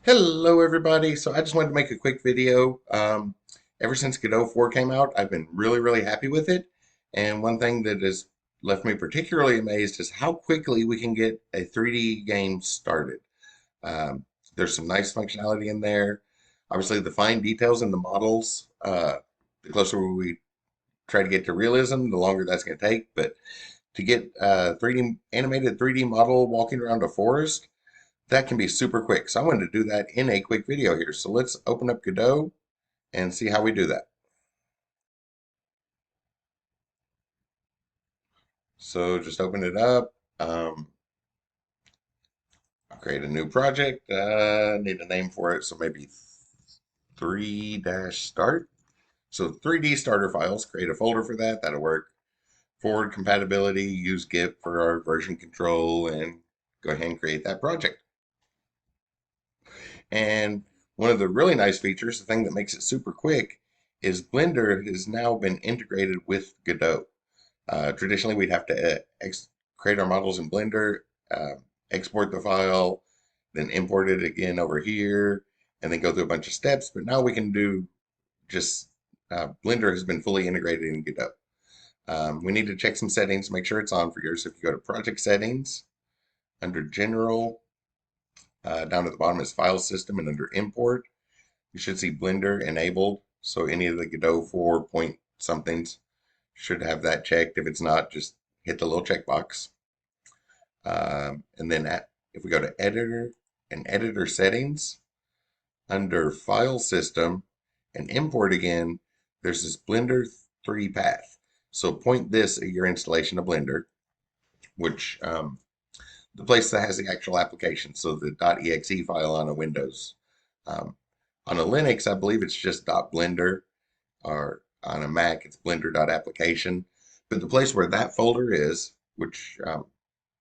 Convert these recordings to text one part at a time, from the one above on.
Hello everybody. So I just wanted to make a quick video. Ever since Godot 4 came out, I've been really happy with it. And one thing that has left me particularly amazed is how quickly we can get a 3D game started. Um, there's some nice functionality in there. Obviously, the fine details in the models, the closer we try to get to realism, the longer that's going to take. But to get a 3D animated 3D model walking around a forest, that can be super quick. So I wanted to do that in a quick video here. So let's open up Godot and see how we do that. So just open it up. I'll create a new project. Need a name for it. So maybe 3-start. So 3D starter files, create a folder for that. That'll work. Forward compatibility, use Git for our version control, and go ahead and create that project. And one of the really nice features, the thing that makes it super quick, is Blender has now been integrated with Godot. Traditionally, we'd have to create our models in Blender, uh, export the file, then import it again over here, and then go through a bunch of steps. But now we can do just Blender has been fully integrated in Godot. We need to check some settings, make sure it's on for yours. So if you go to Project Settings, under General, down at the bottom is File System, and under Import, you should see Blender enabled. So any of the Godot 4 point somethings should have that checked. If it's not, just hit the little checkbox. And then if we go to Editor and Editor Settings, under File System and Import again, there's this Blender 3 path. So point this at your installation of Blender, which the place that has the actual application, so the .exe file on a Windows. Um, on a Linux, I believe it's just .blender, or on a Mac, it's blender.application. But the place where that folder is, which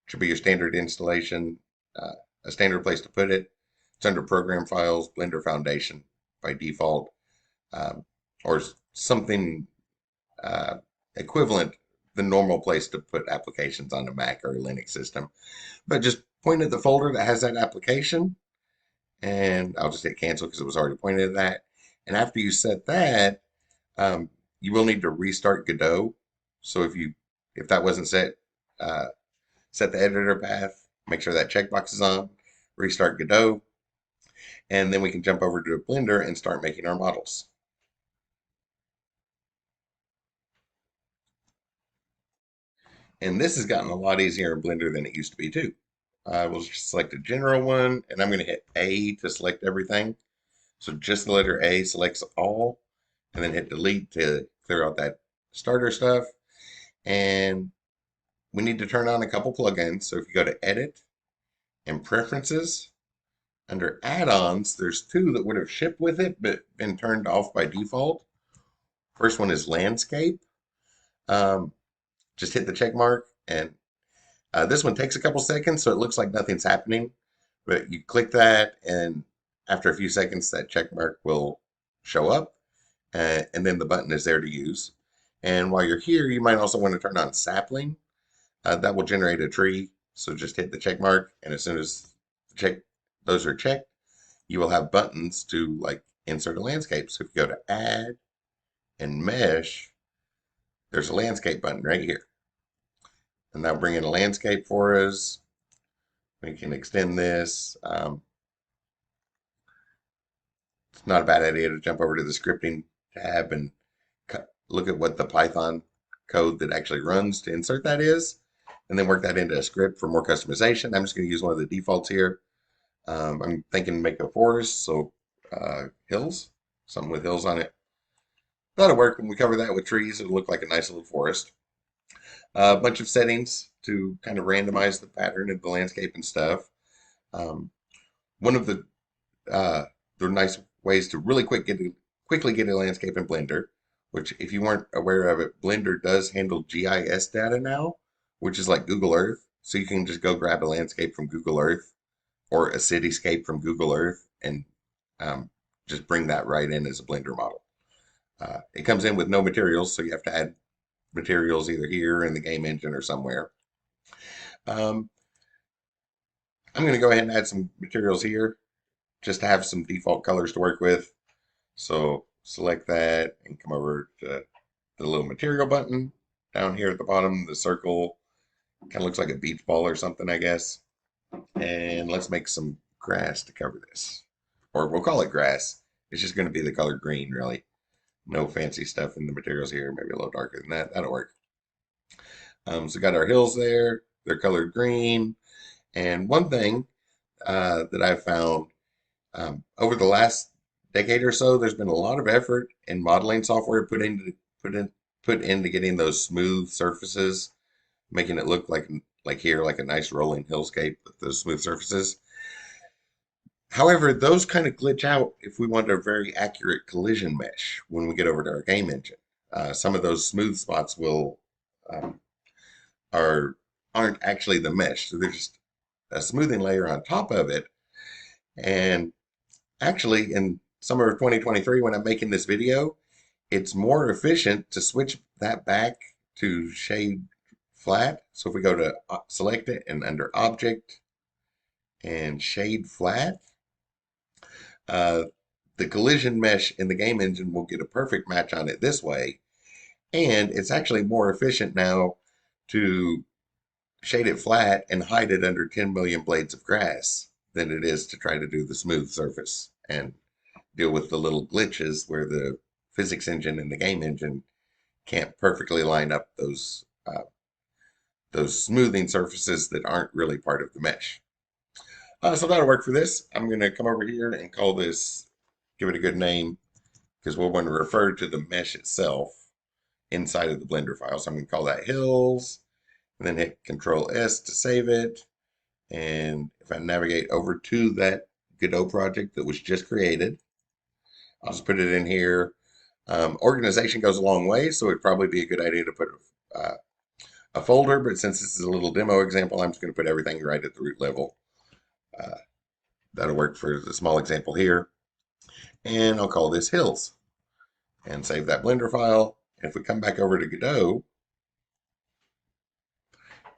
should be your standard installation, uh, a standard place to put it, it's under Program Files, Blender Foundation by default, um, or something uh, equivalent, the normal place to put applications on a Mac or a Linux system. But just point at the folder that has that application, and I'll just hit cancel because it was already pointed at that. And after you set that, um, you will need to restart Godot. So if that wasn't set, uh, set the editor path, make sure that checkbox is on, restart Godot, and then we can jump over to Blender and start making our models. And this has gotten a lot easier in Blender than it used to be too. I will just select a general one, and I'm going to hit A to select everything. So just the letter A selects all, and then hit delete to clear out that starter stuff. And we need to turn on a couple plugins. So if you go to Edit and Preferences, under Add-ons, there's two that would have shipped with it but been turned off by default. First one is Landscape. Um, just hit the check mark, and this one takes a couple seconds, so it looks like nothing's happening. But you click that, and after a few seconds, that check mark will show up, and then the button is there to use. And while you're here, you might also want to turn on sapling. That will generate a tree. So just hit the check mark, and as soon as those are checked, you will have buttons to like insert a landscape. So if you go to Add and Mesh, there's a landscape button right here, and that'll bring in a landscape for us. We can extend this. It's not a bad idea to jump over to the scripting tab and look at what the Python code that actually runs to insert that is, and then work that into a script for more customization. I'm just going to use one of the defaults here. I'm thinking make a forest, so hills, something with hills on it. That'll work. When we cover that with trees, it'll look like a nice little forest. A bunch of settings to kind of randomize the pattern of the landscape and stuff. Um, one of uh, the nice ways to really quickly get a landscape in Blender, which if you weren't aware of it, Blender does handle GIS data now, which is like Google Earth. So you can just go grab a landscape from Google Earth or a cityscape from Google Earth and just bring that right in as a Blender model. It comes in with no materials, so you have to add materials either here in the game engine or somewhere. Um, I'm going to go ahead and add some materials here. just to have some default colors to work with. So select that and come over to the little material button down here at the bottom. The circle kind of looks like a beach ball or something, I guess. And let's make some grass to cover this. Or we'll call it grass. It's just going to be the color green, really. No fancy stuff in the materials here. Maybe a little darker than that. That'll work. So got our hills there. They're colored green. And one thing that I've found over the last decade or so, there's been a lot of effort in modeling software put in put into getting those smooth surfaces, making it look like here, like a nice rolling hillscape with those smooth surfaces. However, those kind of glitch out if we want a very accurate collision mesh when we get over to our game engine. Some of those smooth spots will um, are aren't actually the mesh, so they're just a smoothing layer on top of it. And actually, in summer of 2023, when I'm making this video, it's more efficient to switch that back to shade flat. So if we go to select it and under object and shade flat, uh, the collision mesh in the game engine will get a perfect match on it this way. And it's actually more efficient now to shade it flat and hide it under 10 million blades of grass than it is to try to do the smooth surface and deal with the little glitches where the physics engine and the game engine can't perfectly line up those smoothing surfaces that aren't really part of the mesh. So that'll work for this. I'm going to come over here and call this, give it a good name, because we'll want to refer to the mesh itself inside of the Blender file. So I'm going to call that hills, and then hit Control S to save it. And if I navigate over to that Godot project that was just created, I'll just put it in here. Organization goes a long way, so it'd probably be a good idea to put a folder, but since this is a little demo example, I'm just going to put everything right at the root level. That'll work for the small example here. And I'll call this hills and save that Blender file. And if we come back over to Godot,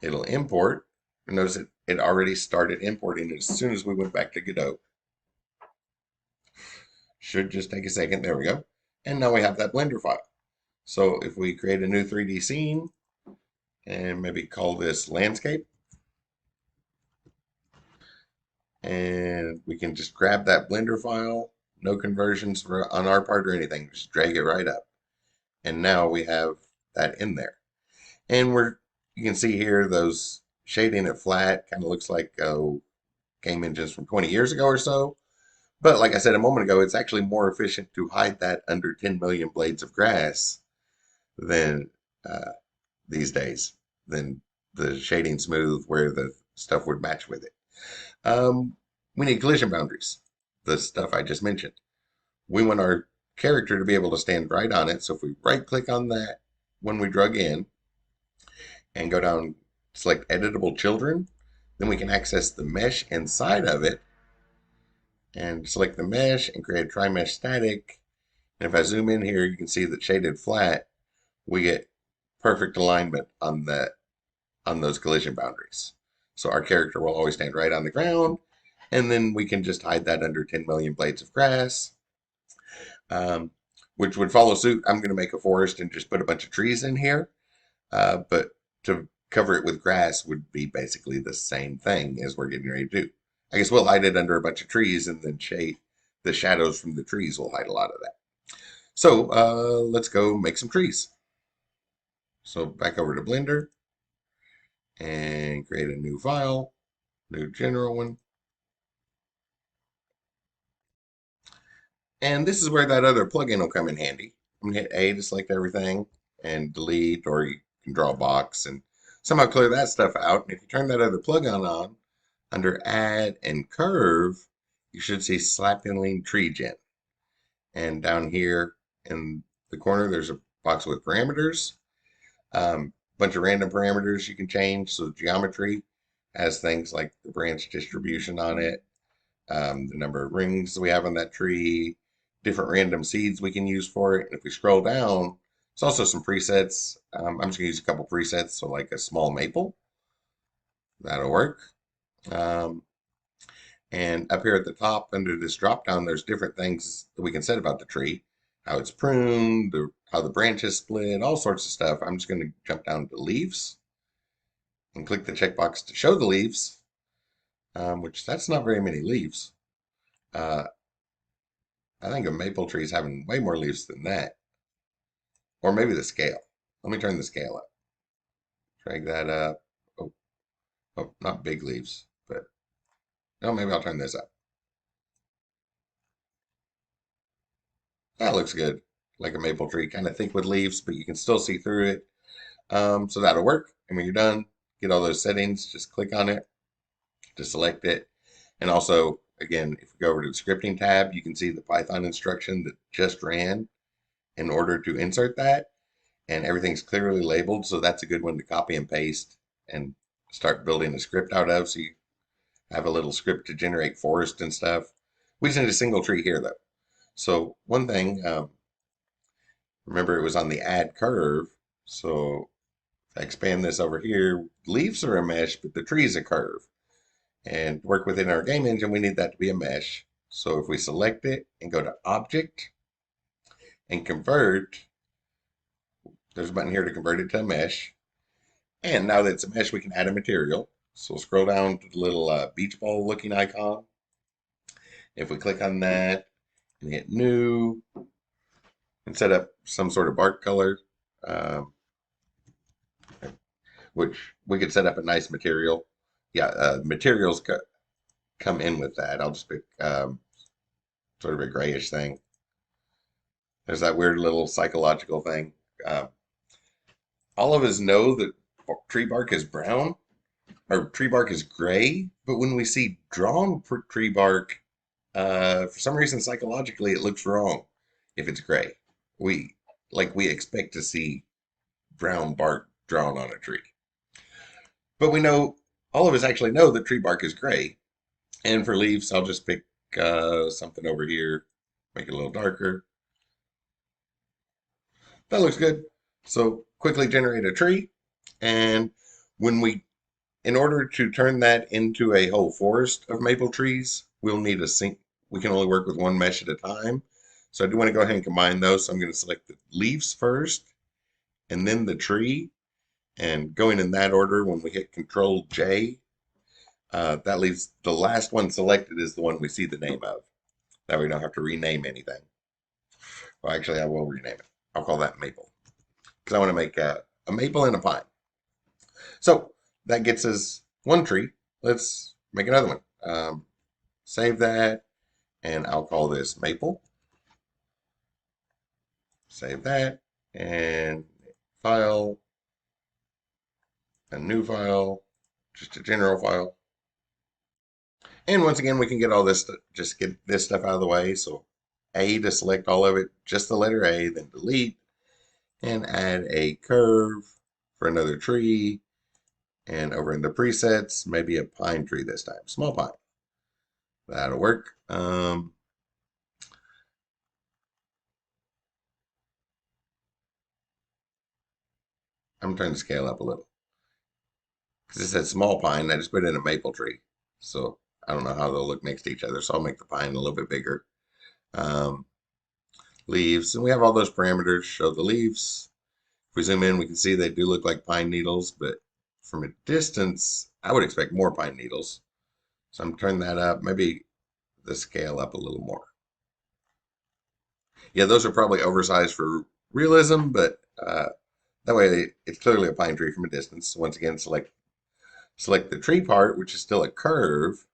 it'll import. Notice it already started importing as soon as we went back to Godot. Should just take a second. There we go. And now we have that Blender file. So if we create a new 3D scene and maybe call this landscape, and we can just grab that Blender file, no conversions on our part or anything, just drag it right up. And now we have that in there. And you can see here those shading it flat kind of looks like game engines from 20 years ago or so. But like I said a moment ago, it's actually more efficient to hide that under 10 million blades of grass than these days, than the shading smooth where the stuff would match with it. We need collision boundaries, the stuff I just mentioned. We want our character to be able to stand right on it. So if we right click on that when we drug in and go down, select editable children, then we can access the mesh inside of it and select the mesh and create a tri-mesh static. And if I zoom in here, you can see that shaded flat, we get perfect alignment on those collision boundaries. So our character will always stand right on the ground, and then we can just hide that under 10 million blades of grass, which would follow suit. I'm going to make a forest and just put a bunch of trees in here, but to cover it with grass would be basically the same thing as we're getting ready to do. I guess we'll hide it under a bunch of trees, and then the shadows from the trees will hide a lot of that. So let's go make some trees. So back over to Blender and create a new file, new general one. And this is where that other plugin will come in handy. I'm going to hit A to select everything and delete, or you can draw a box and somehow clear that stuff out. And if you turn that other plugin on, under Add and Curve, you should see Slap and Lean Tree Gen. And down here in the corner, there's a box with parameters. Bunch of random parameters you can change. So geometry has things like the branch distribution on it, the number of rings we have on that tree, different random seeds we can use for it. And if we scroll down, there's also some presets. I'm just going to use a couple presets. So like a small maple, that'll work. And up here at the top, under this drop down, there's different things that we can set about the tree, how it's pruned, how the branches split, all sorts of stuff. I'm just going to jump down to leaves and click the checkbox to show the leaves, which that's not very many leaves. Uh, I think a maple tree is having way more leaves than that. Or maybe the scale. Let me turn the scale up. Drag that up. Oh, oh, not big leaves, but no, maybe I'll turn this up. That looks good. Like a maple tree, kind of thick with leaves, but you can still see through it. So that'll work. And when you're done, get all those settings, just click on it to select it. And also, again, if we go over to the scripting tab, you can see the Python instruction that just ran in order to insert that. And everything's clearly labeled. So that's a good one to copy and paste and start building a script out of. So you have a little script to generate forest and stuff. We just need a single tree here, though. So one thing, remember it was on the add curve. So if I expand this over here, leaves are a mesh, but the tree is a curve. And work within our game engine, we need that to be a mesh. So if we select it and go to Object and Convert, there's a button here to convert it to a mesh. And now that it's a mesh, we can add a material. So scroll down to the little beach ball looking icon. If we click on that and hit New and set up some sort of bark color, um, which we could set up a nice material. Yeah, materials come in with that. I'll just pick sort of a grayish thing. There's that weird little psychological thing. Um, all of us know that tree bark is brown or tree bark is gray, but when we see drawn tree bark, for some reason psychologically it looks wrong if it's gray. We we expect to see brown bark drawn on a tree. But we know all of us actually know that tree bark is gray. And for leaves, I'll just pick something over here, make it a little darker. That looks good. So quickly generate a tree. And when in order to turn that into a whole forest of maple trees, we'll need a sync. We can only work with one mesh at a time. So I do want to go ahead and combine those. So I'm going to select the leaves first and then the tree. And going in that order, when we hit Control J, that leaves the last one selected is the one we see the name of. That way we don't have to rename anything. Well, actually, I will rename it. I'll call that maple because I want to make a maple and a pine. So that gets us one tree. Let's make another one. Save that, and I'll call this maple. Save that, and file, a new file, just a general file. And once again, we can get all this, just get this stuff out of the way. So A to select all of it, just the letter A, then delete, and add a curve for another tree. And over in the presets, maybe a pine tree this time, small pine. That'll work. I'm trying to scale up a little. Because it said small pine, I just put in a maple tree. So I don't know how they'll look next to each other. So I'll make the pine a little bit bigger. Um, Leaves, and we have all those parameters. Show the leaves. If we zoom in, we can see they do look like pine needles, but from a distance, I would expect more pine needles. So I'm turning that up, maybe the scale up a little more. Yeah, those are probably oversized for realism, but that way it's clearly a pine tree from a distance. So once again, select the tree part, which is still a curve,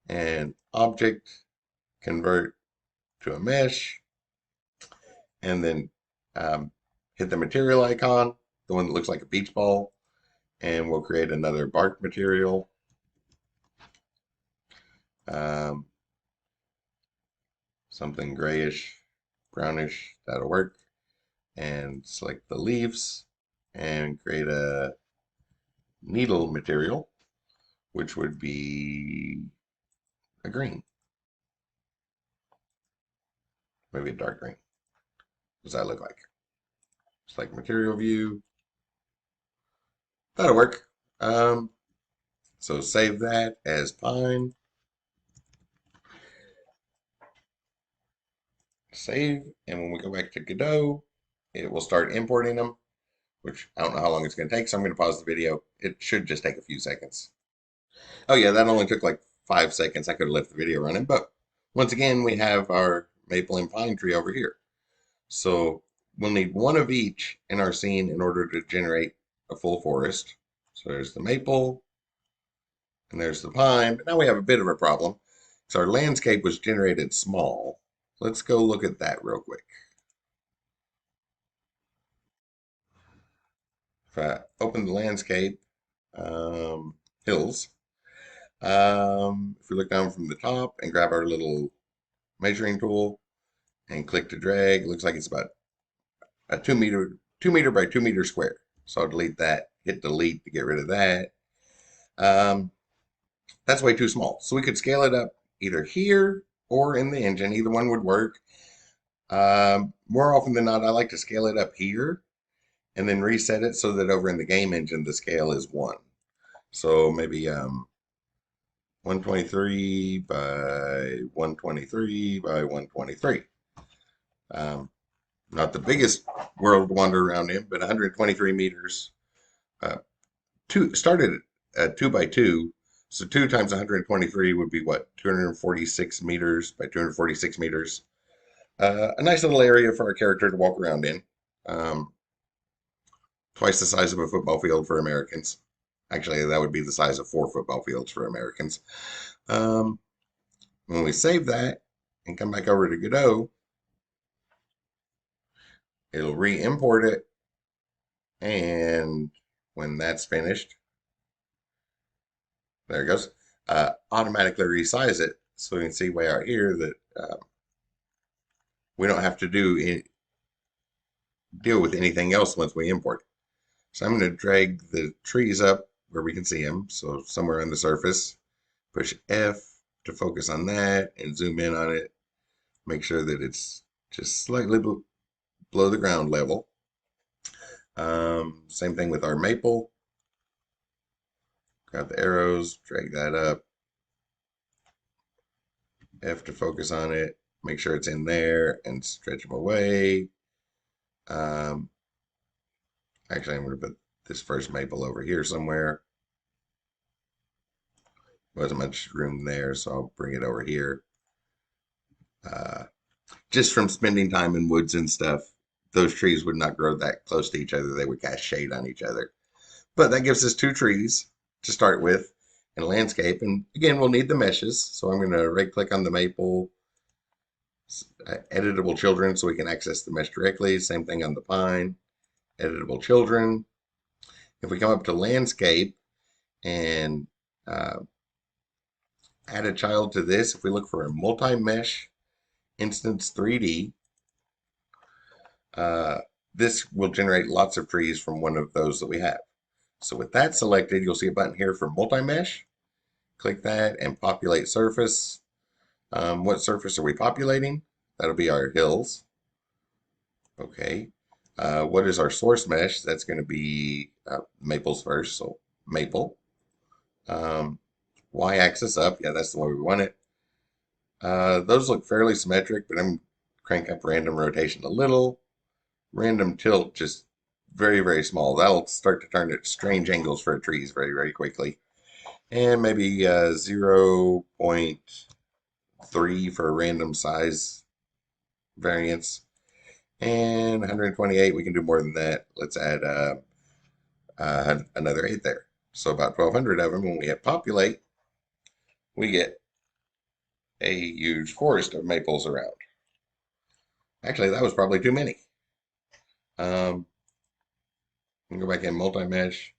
and object, convert to a mesh, and then hit the material icon, the one that looks like a beach ball, and we'll create another bark material. Something grayish, brownish, that'll work. And select the leaves and create a needle material, which would be a green, maybe a dark green. What does that look like? Select material view. That'll work. So save that as pine. Save, and when we go back to Godot, it will start importing them, which I don't know how long it's going to take, so I'm going to pause the video. It should just take a few seconds. Oh yeah, that only took like 5 seconds. I could have left the video running, but once again, we have our maple and pine tree over here. So we'll need one of each in our scene in order to generate a full forest. So there's the maple, and there's the pine. But now we have a bit of a problem. So our landscape was generated small. Let's go look at that real quick. If I open the landscape, hills, if we look down from the top and grab our little measuring tool and click to drag, it looks like it's about a 2 meter by 2 meter square. So I'll delete that, hit delete to get rid of that. Um, that's way too small. So we could scale it up either here or in the engine. Either one would work. More often than not, I like to scale it up here and then reset it so that over in the game engine, the scale is 1. So maybe 123 by 123 by 123. Not the biggest world to wander around in, but 123 meters. Started at 2 by 2. So 2 times 123 would be what? 246 meters by 246 meters. A nice little area for our character to walk around in. Twice the size of a football field for Americans. Actually, that would be the size of 4 football fields for Americans. When we save that and come back over to Godot, it'll re-import it. And when that's finished, there it goes, automatically resize it. So you can see way out here that we don't have to deal with anything else once we import it. So I'm going to drag the trees up where we can see them. So somewhere on the surface, push F to focus on that and zoom in on it. Make sure that it's just slightly below the ground level. Same thing with our maple. Grab the arrows, drag that up. F to focus on it. Make sure it's in there and stretch them away. Actually, I'm going to put this first maple over here somewhere. Wasn't much room there, so I'll bring it over here. Just from spending time in woods and stuff, those trees would not grow that close to each other. They would cast shade on each other. But that gives us 2 trees to start with in a landscape. And again, we'll need the meshes. So I'm going to right click on the maple, editable children, so we can access the mesh directly. Same thing on the pine, editable children. If we come up to landscape and add a child to this, if we look for a multi-mesh instance 3D, this will generate lots of trees from one of those that we have. So with that selected, you'll see a button here for multi-mesh. Click that and populate surface. What surface are we populating? That'll be our hills. Okay. What is our source mesh? That's going to be maples first, so maple. Y-axis up, yeah, that's the way we want it. Those look fairly symmetric, but I'm crank up random rotation a little. Random tilt just very, very small. That'll start to turn at strange angles for trees very, very quickly. And maybe 0.3 for a random size variance. And 128, we can do more than that. Let's add another 8 there. So about 1,200 of them. When we hit populate, we get a huge forest of maples around. Actually, that was probably too many. Go back in multi-mesh.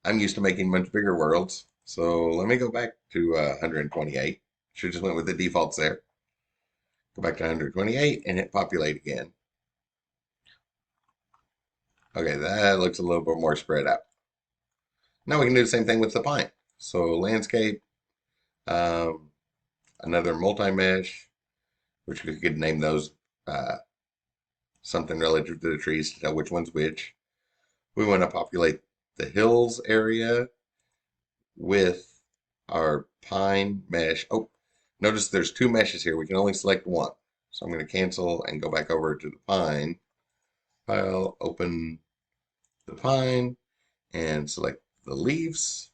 I'm used to making much bigger worlds. So let me go back to 128. Should just went with the defaults there. Go back to 128 and hit populate again. Okay, that looks a little bit more spread out. Now we can do the same thing with the pine. So landscape, another multi-mesh, which we could name those something relative to the trees to tell which one's which. We want to populate the hills area with our pine mesh. Oh, notice there's 2 meshes here. We can only select one. So I'm going to cancel and go back over to the pine. File, open the pine, and select the leaves.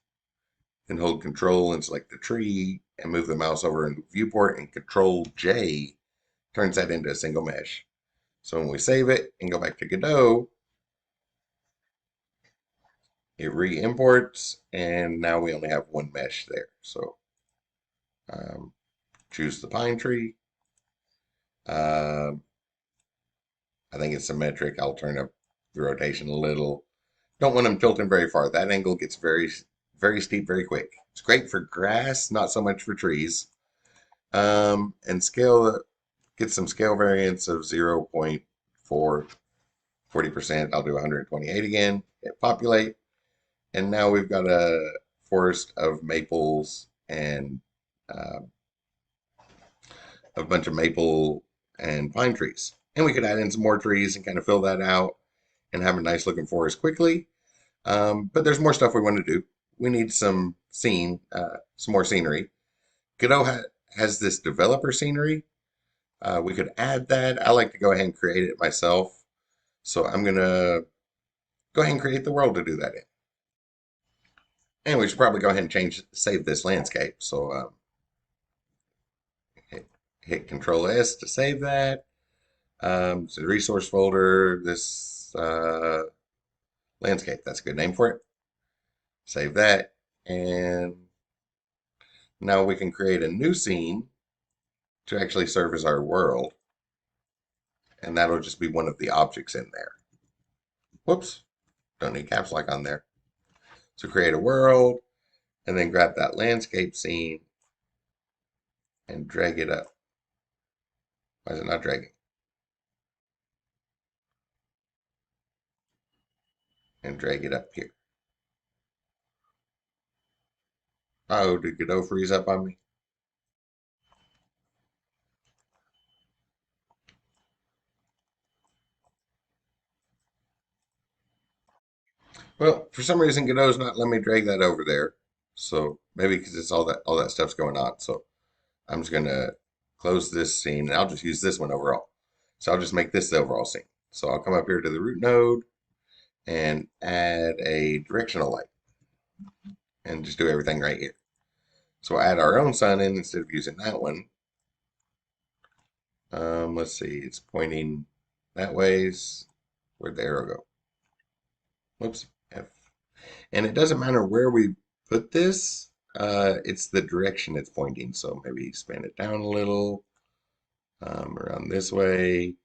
Then hold Control and select the tree, and move the mouse over into viewport, and Control J turns that into a single mesh. So when we save it and go back to Godot, it re-imports, and now we only have one mesh there. So um, choose the pine tree. I think it's symmetric. I'll turn up the rotation a little. Don't want them tilting very far. That angle gets very steep very quick. It's great for grass, not so much for trees. And scale, get some scale variance of 0.4, 40%. I'll do 128 again. Hit populate. And now we've got a forest of maples and uh, a bunch of maple and pine trees. And we could add in some more trees and kind of fill that out and have a nice looking forest quickly. But there's more stuff we want to do. We need some some more scenery. Godot has this developer scenery. We could add that. I like to go ahead and create it myself. So I'm going to go ahead and create the world to do that in. And we should probably go ahead and save this landscape. So hit Control S to save that. So the resource folder, this landscape, that's a good name for it. Save that. And now we can create a new scene to actually serve as our world. And that'll just be one of the objects in there. Whoops, don't need caps lock on there. So create a world, and then grab that landscape scene and drag it up. Why is it not dragging? And drag it up here. Oh, did Godot freeze up on me? Well, for some reason Godot's not letting me drag that over there. So maybe because it's all that stuff's going on. So I'm just gonna close this scene, and I'll just use this one overall. So I'll just make this the overall scene. So I'll come up here to the root node and add a directional light and just do everything right here. So we'll add our own sun in instead of using that one. Let's see, it's pointing that ways. Where'd the arrow go? Whoops, F. And it doesn't matter where we put this, it's the direction it's pointing. So maybe spin it down a little, around this way.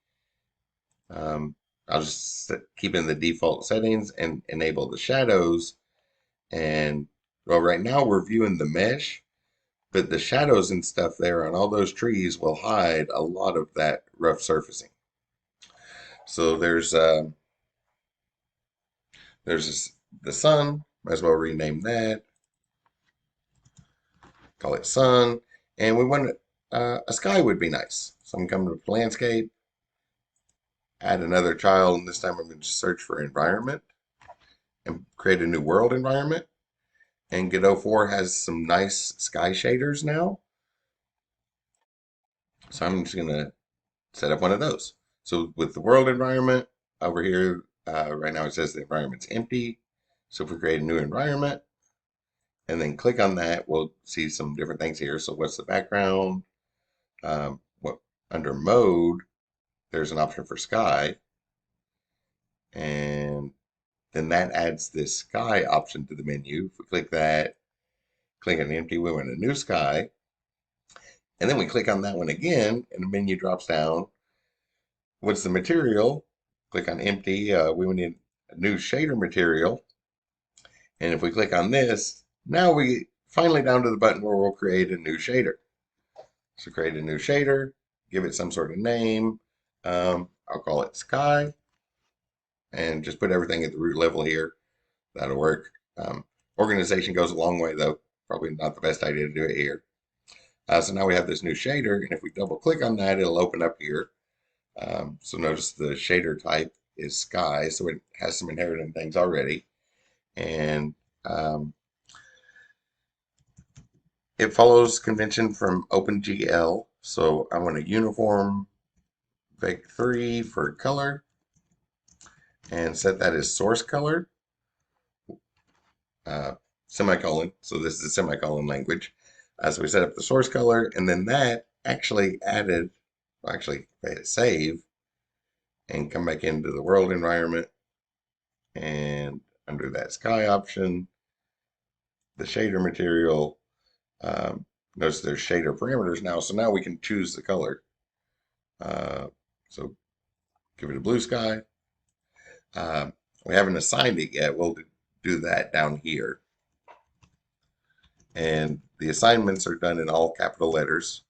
I'll just keep in the default settings and enable the shadows. And well, right now we're viewing the mesh, but the shadows and stuff there on all those trees will hide a lot of that rough surfacing. So the sun, might as well rename that, call it sun, and we want a sky would be nice. So I'm coming to landscape, add another child, and this time I'm going to search for environment and create a new world environment. And Godot 4 has some nice sky shaders now. So I'm just going to set up one of those. So with the world environment over here, right now it says the environment's empty. So if we create a new environment and then click on that, we'll see some different things here. So what's the background? What under mode, there's an option for sky. And then that adds this sky option to the menu. If we click that, click on empty, we want a new sky. And then we click on that one again, and the menu drops down. What's the material? Click on empty. We need a new shader material. And if we click on this, now we finally down to the button where we'll create a new shader. So create a new shader, give it some sort of name. I'll call it sky. And just put everything at the root level here. That'll work. Organization goes a long way, though. Probably not the best idea to do it here. So now we have this new shader, and if we double click on that, it'll open up here. So notice the shader type is sky, so it has some inherited things already. And it follows convention from OpenGL. So I want a uniform vec3 for color and set that as source color, semicolon. So this is a semicolon language. So we set up the source color, and then that actually added, actually hit save and come back into the world environment, and under that sky option, the shader material, notice there's shader parameters now, so now we can choose the color. So give it a blue sky. We haven't assigned it yet. We'll do that down here. And the assignments are done in all capital letters.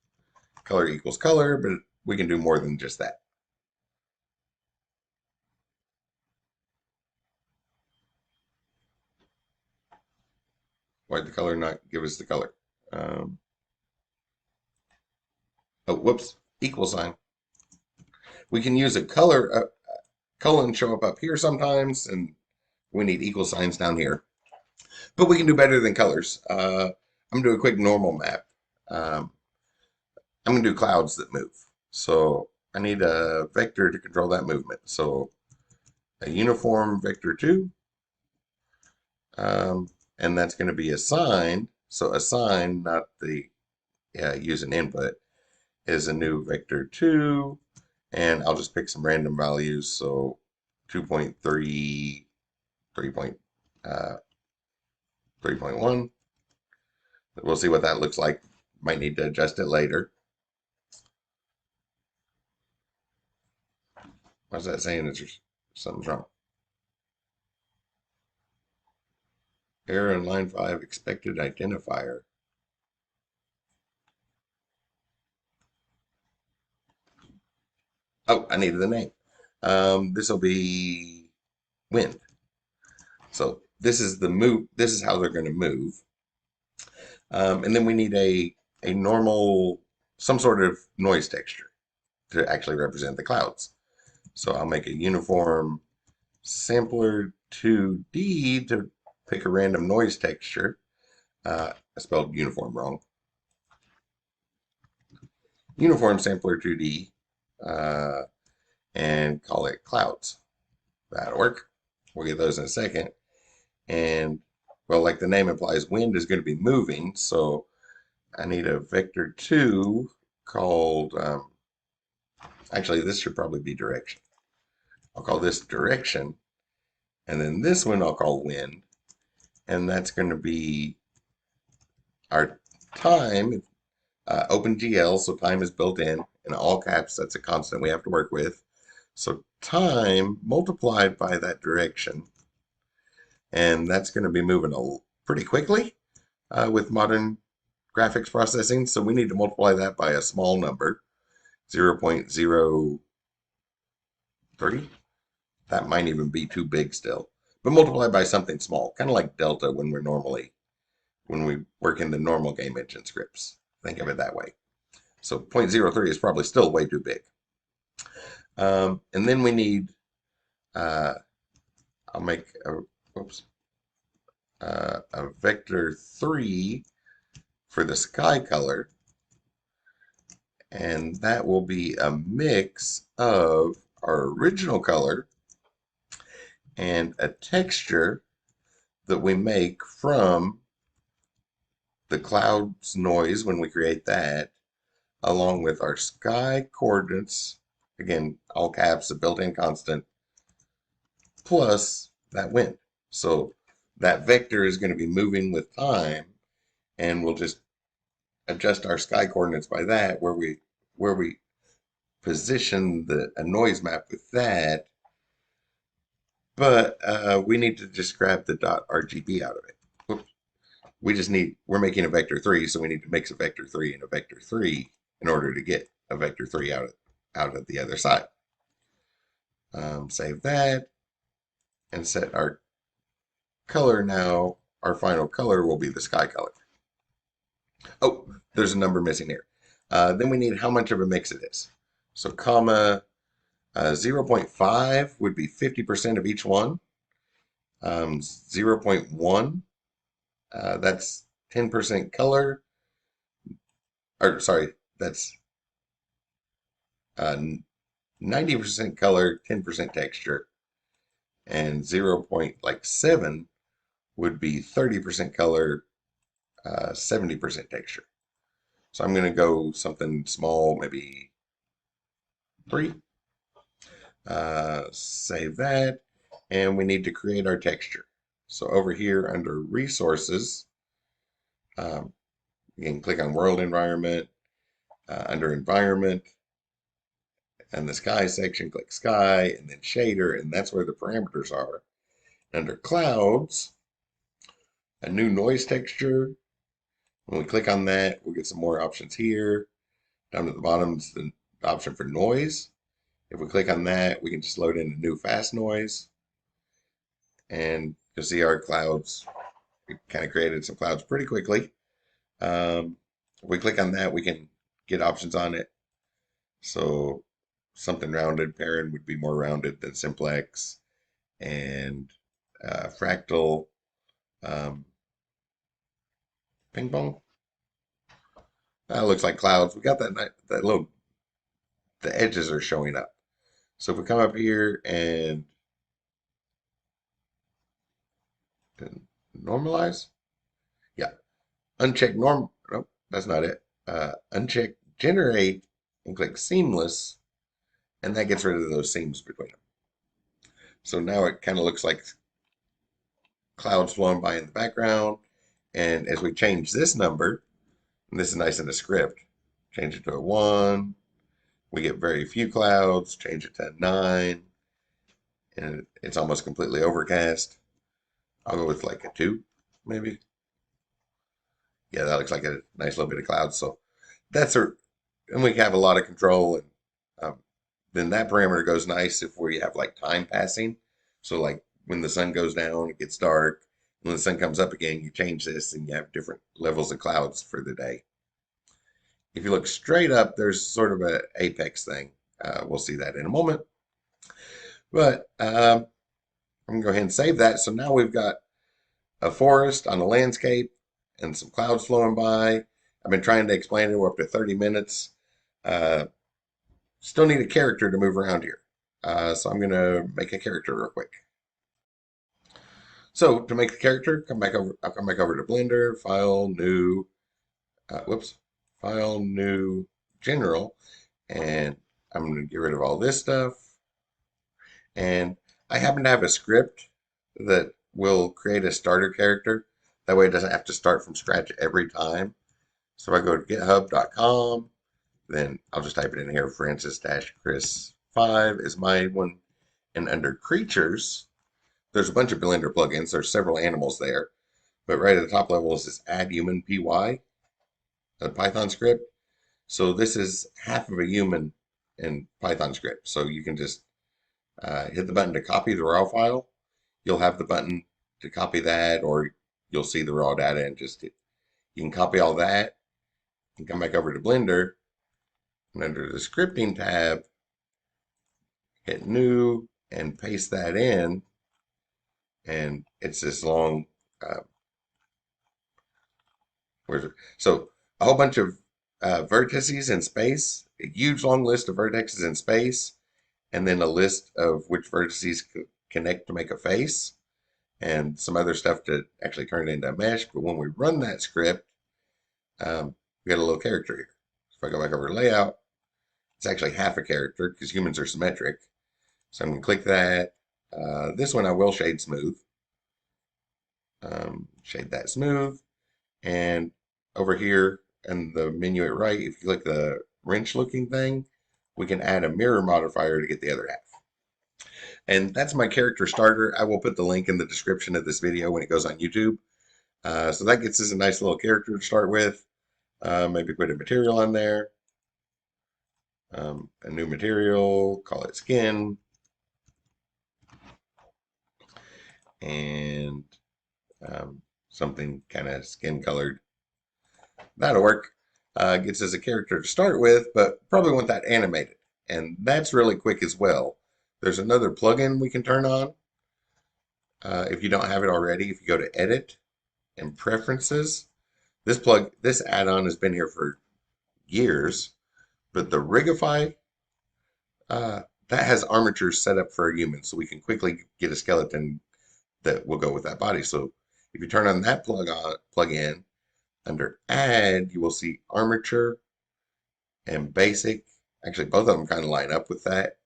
Color equals color, but we can do more than just that. Why'd the color not give us the color? Oh, whoops, equal sign. We can use a color, colon show up here sometimes, and we need equal signs down here. But we can do better than colors. I'm going to do a quick normal map. I'm going to do clouds that move. So I need a vector to control that movement. So a uniform vector 2. And that's going to be assigned. So assign, not the use an input, is a new vector 2. And I'll just pick some random values. So 2.3, 3.1. We'll see what that looks like. Might need to adjust it later. What's that saying? It's something's wrong. Error in line 5, expected identifier. Oh, I needed the name. This will be wind. So this is the move. This is how they're going to move. And then we need a normal, some sort of noise texture to actually represent the clouds. So I'll make a uniform sampler 2D to pick a random noise texture. I spelled uniform wrong. Uniform sampler 2D, and call it clouds. That'll work. We'll get those in a second. And well, like the name implies, wind is going to be moving. So I need a vector 2 called, actually, this should probably be direction. I'll call this direction. And then this one I'll call wind. And that's going to be our time, OpenGL, so time is built in all caps. That's a constant we have to work with. So time multiplied by that direction. And that's going to be moving pretty quickly with modern graphics processing. So we need to multiply that by a small number, 0.030. That might even be too big still. But multiply by something small, kind of like delta when we work in the normal game engine scripts. Think of it that way. So 0.03 is probably still way too big. And then we need, I'll make a vector 3 for the sky color. And that will be a mix of our original color and a texture that we make from the cloud's noise when we create that, along with our sky coordinates, again, all caps, a built-in constant, plus that wind. So that vector is going to be moving with time, and we'll just adjust our sky coordinates by that, where we position a noise map with that. But we need to just grab the .rgb out of it. Whoops. We're making a vector 3, so we need to mix a vector 3 and a vector 3 in order to get a vector 3 out of the other side. Save that and set our color now. Our final color will be the sky color. Oh, there's a number missing here. Then we need how much of a mix it is. So comma 0.5 would be 50% of each one. 0.1, that's 10% color. Or sorry, that's 90% color, 10% texture, and 0.7 would be 30% color, 70% texture. So I'm going to go something small, maybe 3. Save that, and we need to create our texture. So over here under resources, um, you can click on world environment, under environment, and the sky section, click sky, and then shader, and that's where the parameters are. Under clouds, a new noise texture. When we click on that, we'll get some more options here. Down at the bottom is the option for noise. If we click on that, we can just load in a new fast noise. And you'll see our clouds. We kind of created some clouds pretty quickly. If we click on that, we can get options on it. So something rounded, parent would be more rounded than simplex, and fractal, um, ping pong. That looks like clouds. We got that little, the edges are showing up. So if we come up here and normalize, yeah, uncheck norm. Nope, that's not it. Uncheck generate and click seamless, and that gets rid of those seams between them. So now it kind of looks like clouds flowing by in the background. And as we change this number, and this is nice in the script, change it to a 1. We get very few clouds, change it to a 9. And it's almost completely overcast. I'll go with like a 2, maybe. Yeah, that looks like a nice little bit of clouds. So that's and we have a lot of control. And then that parameter goes nice if we have like time passing. So like when the sun goes down, it gets dark. When the sun comes up again, you change this and you have different levels of clouds for the day. If you look straight up, there's sort of an apex thing. We'll see that in a moment. But I'm going to go ahead and save that. So now we've got a forest on a landscape and some clouds flowing by. I've been trying to explain it. We're up to 30 minutes. Still need a character to move around here. So I'm going to make a character real quick. So to make the character, I'll come back over to Blender, File, New, File, New, General, and I'm going to get rid of all this stuff. And I happen to have a script that will create a starter character. That way it doesn't have to start from scratch every time. So if I go to github.com, then I'll just type it in here, Francis-Chris5 is my one. And under creatures, there's a bunch of Blender plugins. There's several animals there. But right at the top level is this add human py, a Python script. So this is half of a human in Python script. So you can just hit the button to copy the raw file. You'll have the button to copy that, or you'll see the raw data and you can copy all that and come back over to Blender. And under the scripting tab, hit new and paste that in. And it's this long, so a whole bunch of vertices in space, a huge long list of vertices in space, and then a list of which vertices connect to make a face, and some other stuff to actually turn it into a mesh. But when we run that script, we got a little character here. So if I go back over to layout, it's actually half a character because humans are symmetric. So I'm going to click that. This one I will shade smooth. Shade that smooth. And over here in the menu at right, if you click the wrench looking thing, we can add a mirror modifier to get the other half. And that's my character starter. I will put the link in the description of this video when it goes on YouTube. So that gets us a nice little character to start with. Maybe put a material on there. A new material, call it skin. And something kind of skin colored. That'll work. Gets us a character to start with, but probably want that animated. And that's really quick as well. There's another plugin we can turn on. If you don't have it already, if you go to Edit and Preferences, this add-on has been here for years, but the Rigify That has armatures set up for a human, so we can quickly get a skeleton that will go with that body. So if you turn on that plug in, under Add, you will see Armature and Basic. Actually, both of them kind of line up with that.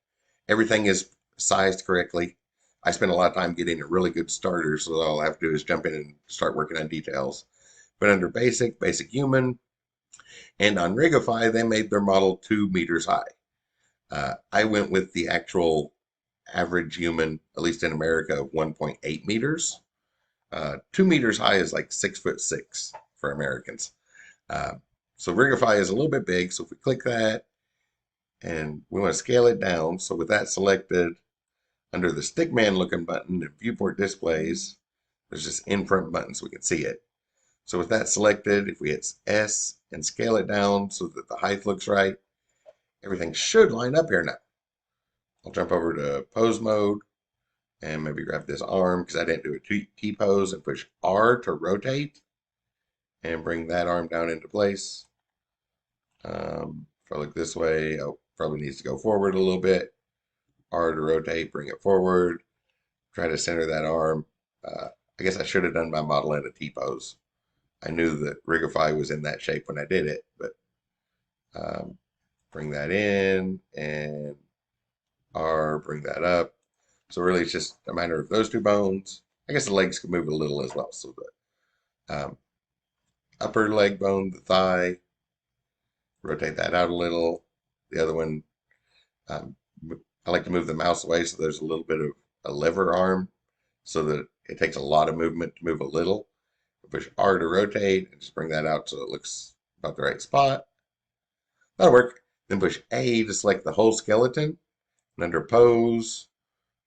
Everything is sized correctly. I spent a lot of time getting a really good starter, so all I have to do is jump in and start working on details. But under Basic, Basic Human, and on Rigify, they made their model 2 meters high. I went with the actual average human, at least in America, of 1.8 meters. 2 meters high is like 6'6" for Americans. Uh, so Rigify is a little bit big. So if we click that and we want to scale it down. So with that selected, under the stickman looking button and viewport displays, there's this in front button so we can see it. So with that selected, if we hit S and scale it down so that the height looks right, everything should line up here now. I'll jump over to pose mode and maybe grab this arm because I didn't do a T pose, and push R to rotate and bring that arm down into place. If I look this way, oh, probably needs to go forward a little bit. R to rotate, bring it forward. Try to center that arm. I guess I should have done my model in a T pose. I knew that Rigify was in that shape when I did it, but bring that in and R, bring that up. So really it's just a matter of those two bones. I guess the legs can move a little as well. So the upper leg bone, the thigh, rotate that out a little. The other one, um, I like to move the mouse away so there's a little bit of a lever arm so that it takes a lot of movement to move a little. Push R to rotate and just bring that out so it looks about the right spot. That'll work. Then push A to select the whole skeleton. And under pose,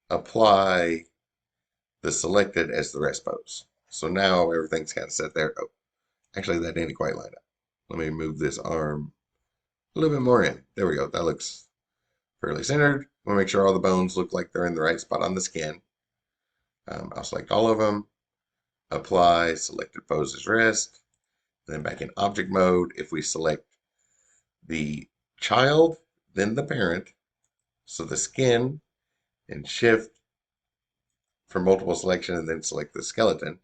apply the selected as the rest pose. So now everything's kind of set there. Oh, actually that didn't quite line up. Let me move this arm a little bit more in. There we go. That looks fairly centered. We'll make sure all the bones look like they're in the right spot on the skin. I'll select all of them. Apply, selected pose as rest. Then back in object mode, if we select the child, then the parent, so the skin, and shift for multiple selection, and then select the skeleton,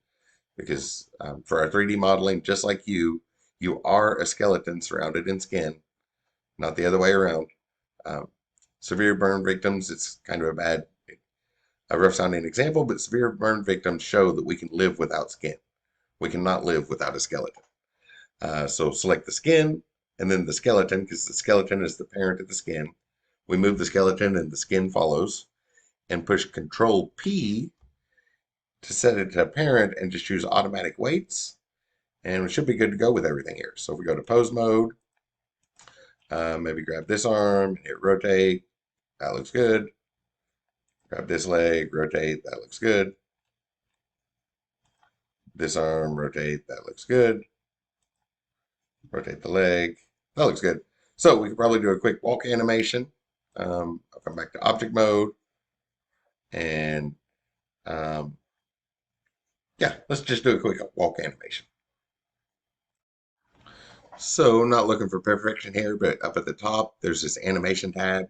because for our 3D modeling, just like you are a skeleton surrounded in skin, not the other way around. Severe burn victims, it's kind of a rough sounding example, but severe burn victims show that we can live without skin. We cannot live without a skeleton. So select the skin and then the skeleton, because the skeleton is the parent of the skin. We move the skeleton and the skin follows, and push Control P to set it to parent and just choose automatic weights. And we should be good to go with everything here. So if we go to pose mode, maybe grab this arm, hit rotate, that looks good. Grab this leg, rotate, that looks good. This arm, rotate, that looks good. Rotate the leg, that looks good. So we could probably do a quick walk animation. I'll come back to object mode, and yeah, let's just do a quick walk animation. So not looking for perfection here, but up at the top, there's this animation tab.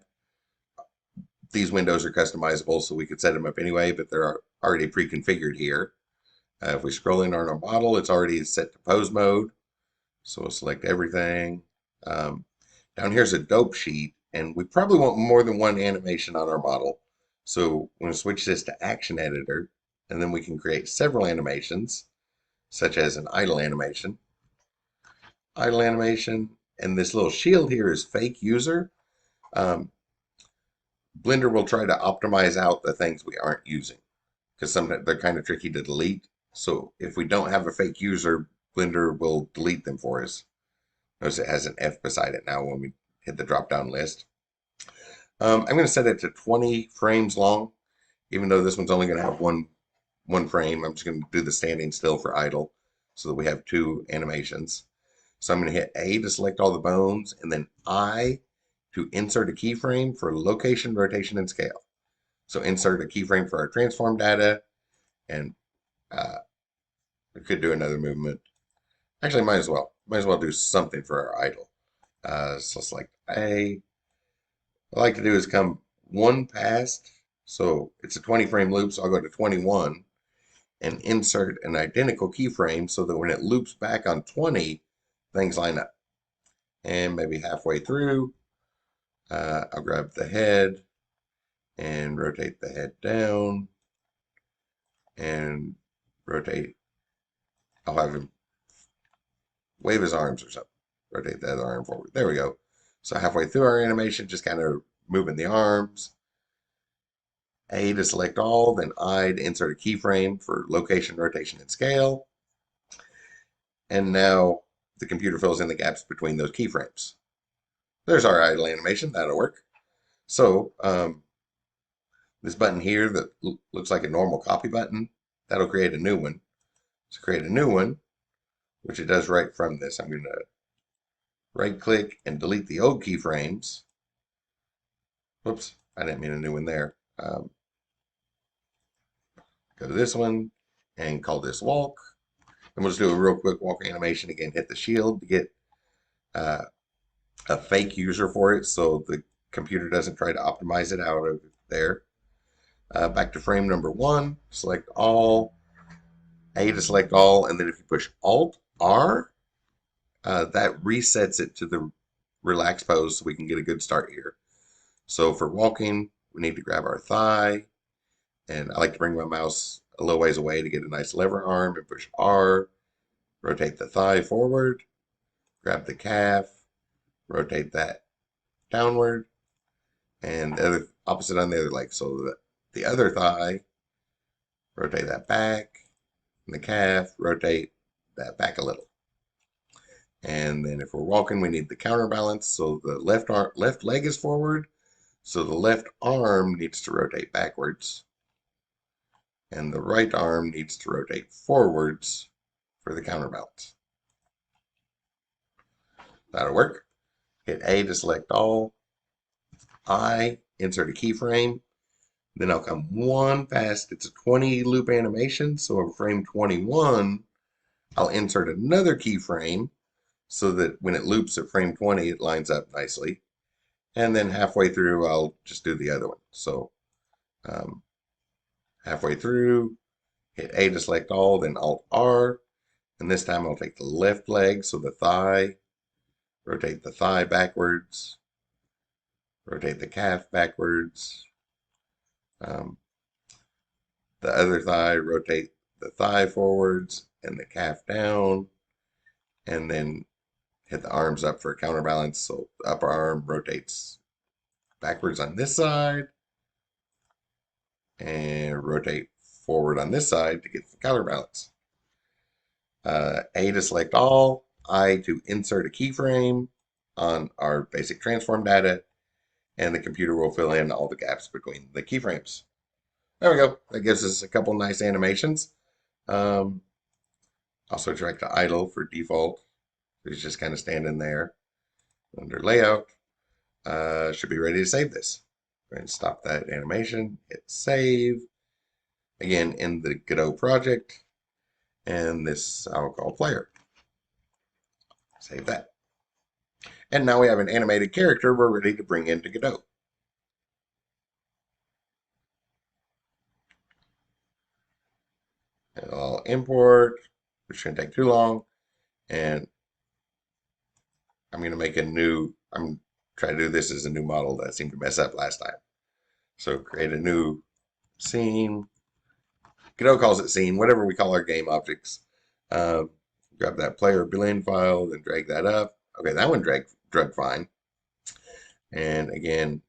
These windows are customizable, so we could set them up anyway, but they're already pre-configured here. If we scroll in on our model, it's already set to pose mode. So we'll select everything. Down here's a dope sheet, and we probably want more than one animation on our model. So we're going to switch this to Action Editor, and then we can create several animations, such as an idle animation. Idle animation, and this little shield here is fake user. Blender will try to optimize out the things we aren't using, because sometimes they're kind of tricky to delete. So if we don't have a fake user, Blender will delete them for us. Notice it has an F beside it now when we hit the drop-down list. I'm going to set it to 20 frames long, even though this one's only going to have one frame. I'm just going to do the standing still for idle so that we have two animations. So I'm going to hit A to select all the bones, and then I to insert a keyframe for location, rotation, and scale. So insert a keyframe for our transform data, and we could do another movement. Actually, might as well do something for our idle. So select A, What I like to do is come one past, so it's a 20 frame loop, so I'll go to 21 and insert an identical keyframe so that when it loops back on 20, things line up. And maybe halfway through, I'll grab the head and rotate the head down and rotate. I'll have him wave his arms or something. Rotate the other arm forward. There we go. So halfway through our animation, just kind of moving the arms. A to select all, then I to insert a keyframe for location, rotation, and scale. And now the computer fills in the gaps between those keyframes. There's our idle animation. That'll work. So this button here that looks like a normal copy button, that'll create a new one. So create a new one, which it does right from this. I'm going to right click and delete the old keyframes. Whoops, I didn't mean a new one there. Go to this one and call this walk. And we'll just do a real quick walk animation again. Hit the shield to get a fake user for it so the computer doesn't try to optimize it out of there. Back to frame number 1, select all, A to select all, and then if you push Alt R, that resets it to the relaxed pose so we can get a good start here. So for walking, we need to grab our thigh, and I like to bring my mouse a little ways away to get a nice lever arm and push R, rotate the thigh forward, grab the calf, rotate that downward, and the other opposite on the other leg. So the other thigh, rotate that back, and the calf, rotate that back a little. And then if we're walking, we need the counterbalance. So the left leg is forward, so the left arm needs to rotate backwards, and the right arm needs to rotate forwards for the counterbalance. That'll work. Hit A to select all. I insert a keyframe. Then I'll come one past. It's a 20 loop animation, so in frame 21, I'll insert another keyframe so that when it loops at frame 20, it lines up nicely. And then halfway through, I'll just do the other one. So halfway through, hit A to select all, then Alt R. And this time I'll take the left leg, so the thigh, rotate the thigh backwards, rotate the calf backwards. The other thigh, rotate the thigh forwards and the calf down, and then hit the arms up for a counterbalance. So the upper arm rotates backwards on this side and rotate forward on this side to get the counterbalance. A to select all, I to insert a keyframe on our basic transform data, and the computer will fill in all the gaps between the keyframes. There we go. That gives us a couple nice animations. Also drag to idle for default. It's just kind of standing there. Under layout, should be ready to save this. Go ahead and stop that animation, hit save. Again, in the Godot project, and this I'll call player. Save that. And now we have an animated character we're ready to bring into Godot. And I'll import, which shouldn't take too long, and I'm going to make a new, I'm trying to do this as a new model that seemed to mess up last time. So create a new scene. Godot calls it scene, whatever we call our game objects. Grab that player blend file, then drag that up. Okay, that one drug fine. And again,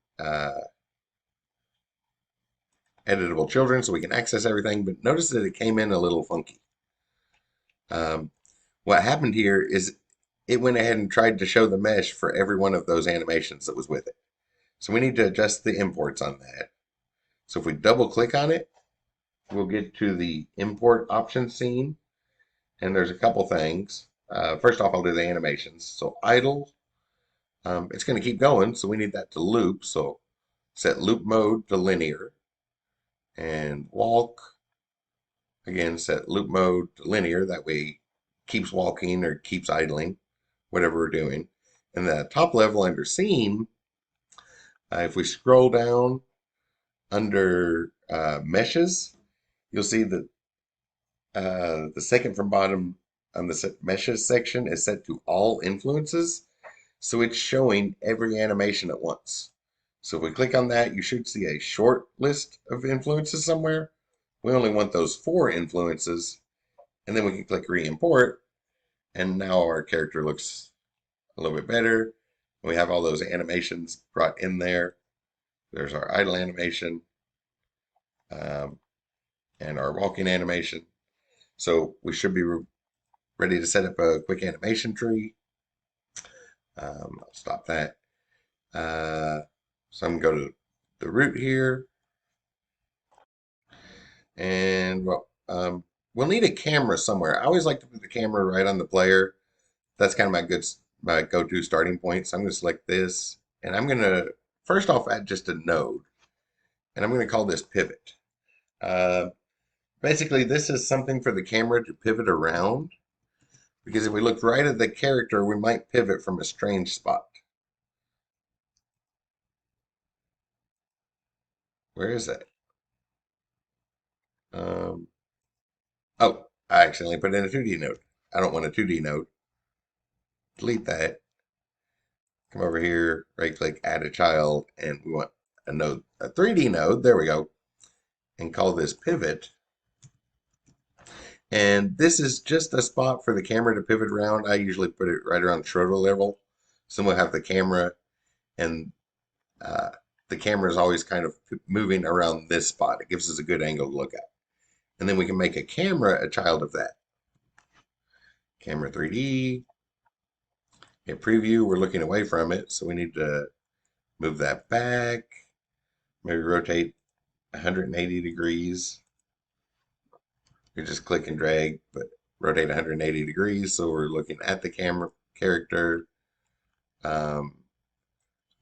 editable children so we can access everything, but notice that it came in a little funky. What happened here is it went ahead and tried to show the mesh for every one of those animations that was with it. So we need to adjust the imports on that. So if we double click on it, we'll get to the import option scene. And there's a couple things. First off, I'll do the animations. So idle, it's going to keep going. So we need that to loop. So set loop mode to linear. And walk, again, set loop mode to linear. That way it keeps walking or keeps idling, whatever we're doing. And the top level under scene, If we scroll down under meshes, you'll see that the second from bottom on the meshes section is set to all influences. So it's showing every animation at once. So if we click on that, you should see a short list of influences somewhere. We only want those 4 influences, and then we can click re-import, and now our character looks a little bit better. We have all those animations brought in there. There's our idle animation um, and our walking animation. So we should be ready to set up a quick animation tree. I'll stop that. So I'm going to go to the root here. And well, we'll need a camera somewhere. I always like to put the camera right on the player. That's kind of my go-to starting point. So I'm going to select this, and I'm going to first off add just a node, and I'm going to call this pivot. Uh, Basically, this is something for the camera to pivot around, because if we look right at the character, we might pivot from a strange spot. Where is that? Um, oh, I accidentally put in a 2D node. I don't want a 2D node. Delete that. Come over here, right click, add a child, and we want a node, a 3D node. There we go. And call this pivot. And this is just a spot for the camera to pivot around. I usually put it right around shoulder level. So we'll have the camera, and uh, the camera is always kind of moving around this spot. It gives us a good angle to look at. And then we can make a camera a child of that. Camera 3D. Hit preview. We're looking away from it, so we need to move that back. Maybe rotate 180 degrees. You just click and drag, but rotate 180 degrees. So we're looking at the camera character. I'll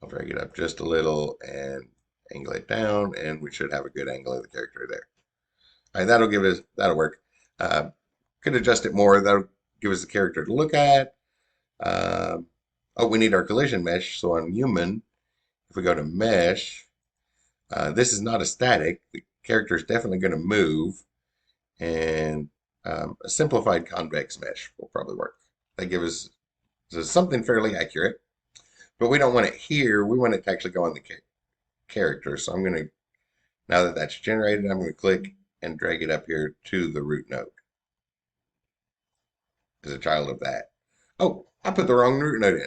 drag it up just a little and angle it down, and we should have a good angle of the character there. All right, that'll work. Could adjust it more. That'll give us the character to look at. Oh, we need our collision mesh. So on human, if we go to mesh, this is not a static. The character is definitely going to move, and a simplified convex mesh will probably work. That gives us something fairly accurate, but we don't want it here. We want it to actually go on the character. So I'm going to, now that that's generated, I'm going to click and drag it up here to the root node as a child of that. Oh, I put the wrong root node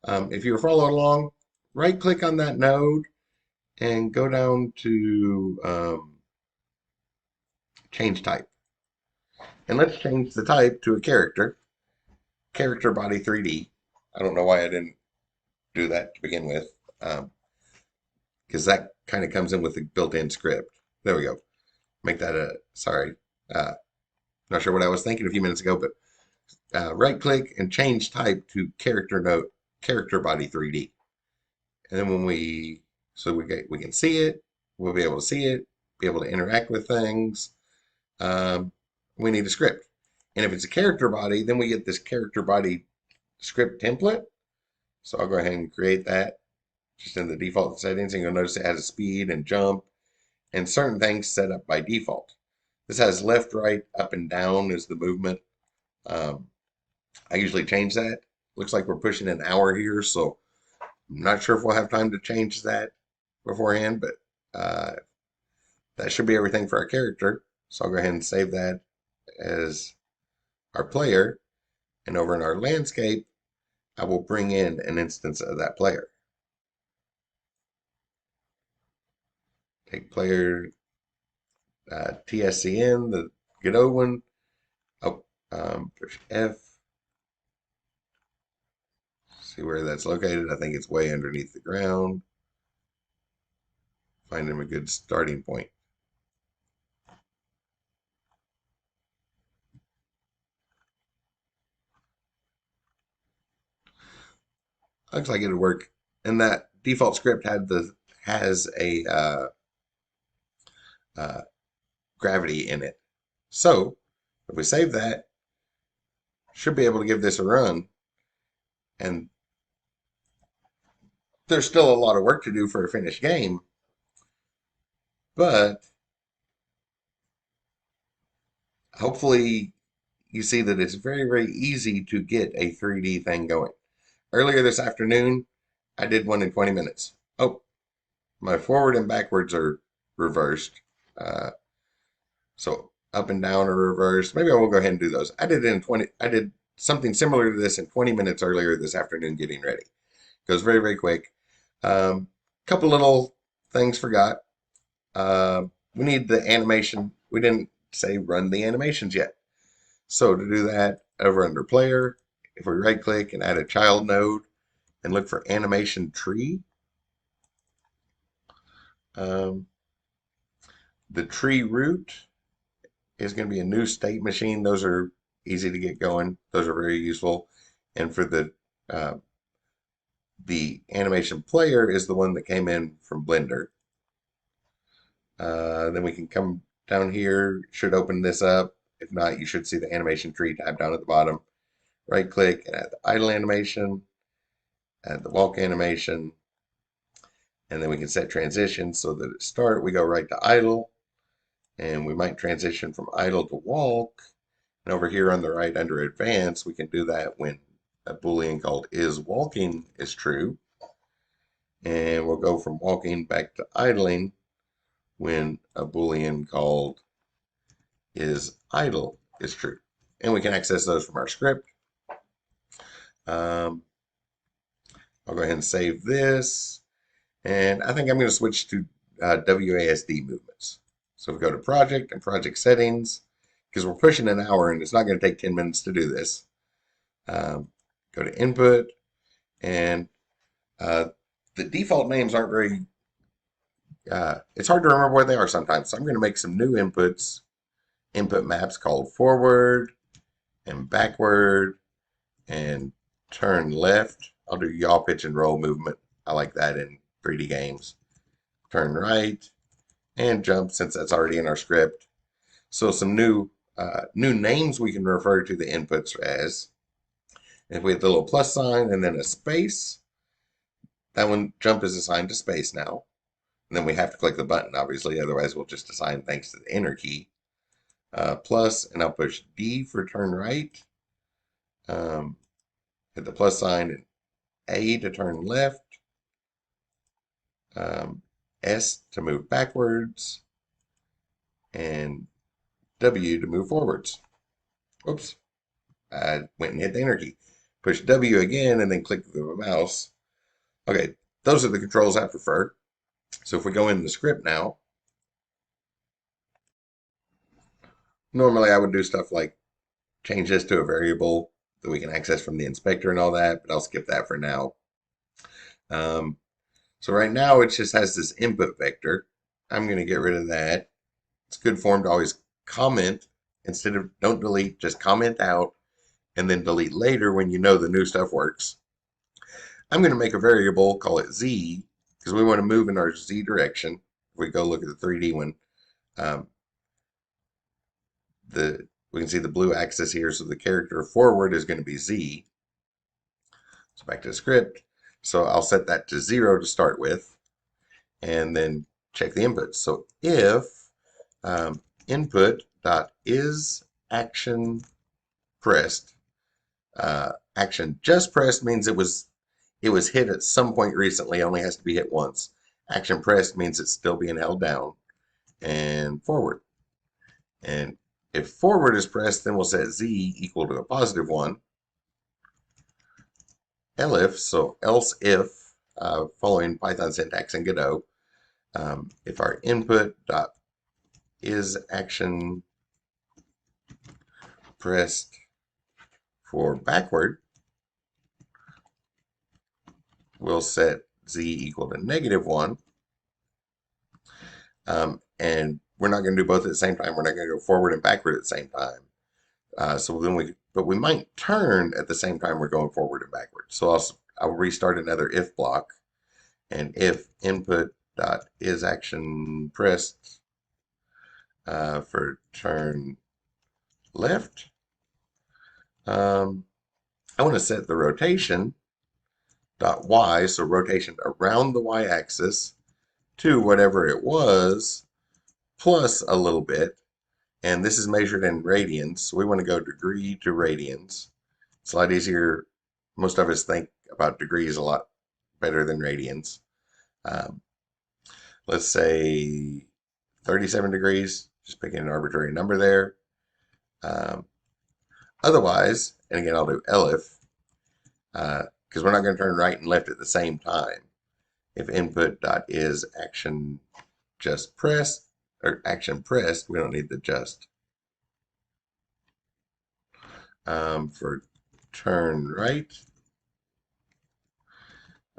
in. If you're following along, right click on that node and go down to change type. And let's change the type to a character body 3D. I don't know why I didn't do that to begin with, because that kind of comes in with the built-in script. There we go. Make that a, sorry, not sure what I was thinking a few minutes ago, but right click and change type to character body 3D. And then when we can see it, we'll be able to see it, be able to interact with things. We need a script. And if it's a character body, then we get this character body script template. So I'll go ahead and create that just in the default settings. And you'll notice it has a speed and jump and certain things set up by default. This has left, right, up, and down is the movement. I usually change that. Looks like we're pushing an hour here, so I'm not sure if we'll have time to change that beforehand, but that should be everything for our character. So I'll go ahead and save that as our player. And over in our landscape, I will bring in an instance of that player. Take player TSCN, the Godot one. Oh, push F. See where that's located. I think it's way underneath the ground. Find him a good starting point. Looks like it'll work. And that default script has a gravity in it. So if we save that, should be able to give this a run. And There's still a lot of work to do for a finished game, but hopefully you see that it's very, very easy to get a 3D thing going. Earlier this afternoon, I did one in 20 minutes. Oh, my forward and backwards are reversed. Uh, so up and down are reversed. Maybe I will go ahead and do those. I did something similar to this in 20 minutes earlier this afternoon getting ready. Goes very, very quick. Couple little things forgot. We need the animation. We didn't say run the animations yet. So to do that, over under player, if we right click and add a child node and look for animation tree, um, the tree root is going to be a new state machine. Those are easy to get going. Those are very useful. And for the animation player is the one that came in from Blender. Then we can come down here, should open this up. If not, you should see the animation tree tab down at the bottom. Right click and add the idle animation, add the walk animation, and then we can set transition so that at start we go right to idle, and we might transition from idle to walk. And over here on the right under advanced, we can do that when a boolean called is walking is true. And we'll go from walking back to idling when a boolean called is idle is true. And we can access those from our script. I'll go ahead and save this. And I think I'm going to switch to WASD movements. So we go to project and project settings, because we're pushing an hour and it's not going to take 10 minutes to do this. Go to input, and the default names aren't very, it's hard to remember what they are sometimes. So I'm going to make some new input maps called forward and backward and turn left. I'll do yaw, pitch, and roll movement. I like that in 3D games. Turn right and jump, since that's already in our script. So some new names we can refer to the inputs as. If we hit the little plus sign and then a space, that one jump is assigned to space now. And then we have to click the button, obviously, otherwise we'll just assign thanks to the enter key. Plus, and I'll push D for turn right. Hit the plus sign and A to turn left. S to move backwards. And W to move forwards. Oops. I went and hit the enter key. Push W again and then click the mouse. Okay, those are the controls I prefer. So if we go into the script now, normally I would do stuff like change this to a variable that we can access from the inspector and all that, but I'll skip that for now. So right now it just has this input vector. I'm going to get rid of that. It's good form to always comment instead of don't delete, just comment out and then delete later when you know the new stuff works. I'm going to make a variable, call it Z, because we want to move in our Z direction. If we go look at the 3D one, we can see the blue axis here, so the character forward is going to be Z. So back to the script. So I'll set that to 0 to start with, and then check the inputs. So if input.isAction pressed, action just pressed means it was hit at some point recently, only has to be hit once. Action pressed means it's still being held down, and forward. And if forward is pressed, then we'll set Z equal to a positive 1. Elif, so else if, following Python syntax and Godot, if our input dot is action pressed for backward, we'll set Z equal to -1. And we're not going to do both at the same time. We're not going to go forward and backward at the same time. But we might turn at the same time we're going forward and backward. So I'll restart another if block, and if input dot is action pressed for turn left, I want to set the rotation dot y, so rotation around the y-axis, to whatever it was, plus a little bit. And this is measured in radians, so we want to go degree to radians. It's a lot easier. Most of us think about degrees a lot better than radians. Um, let's say 37 degrees, just picking an arbitrary number there. Um, Otherwise, and again, I'll do elif, because we're not going to turn right and left at the same time. If input dot is action just pressed, or action pressed, we don't need the just. For turn right,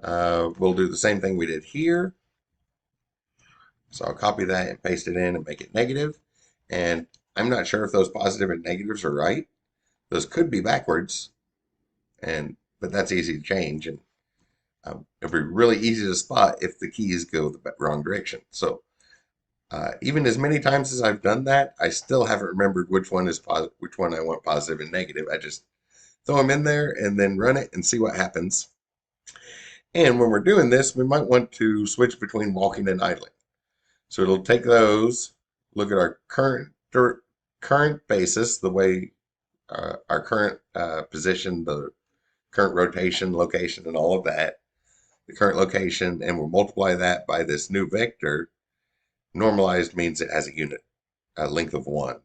we'll do the same thing we did here. So I'll copy that and paste it in and make it negative. And I'm not sure if those positive and negatives are right. Those could be backwards, but that's easy to change. And it'll be really easy to spot if the keys go the wrong direction. So even as many times as I've done that, I still haven't remembered which one is which one I want positive and negative. I just throw them in there and then run it and see what happens. And when we're doing this, we might want to switch between walking and idling. So it'll take those, look at our current basis, the way our current position, the current rotation, location, and all of that, the current location, and we'll multiply that by this new vector. Normalized means it has a length of 1.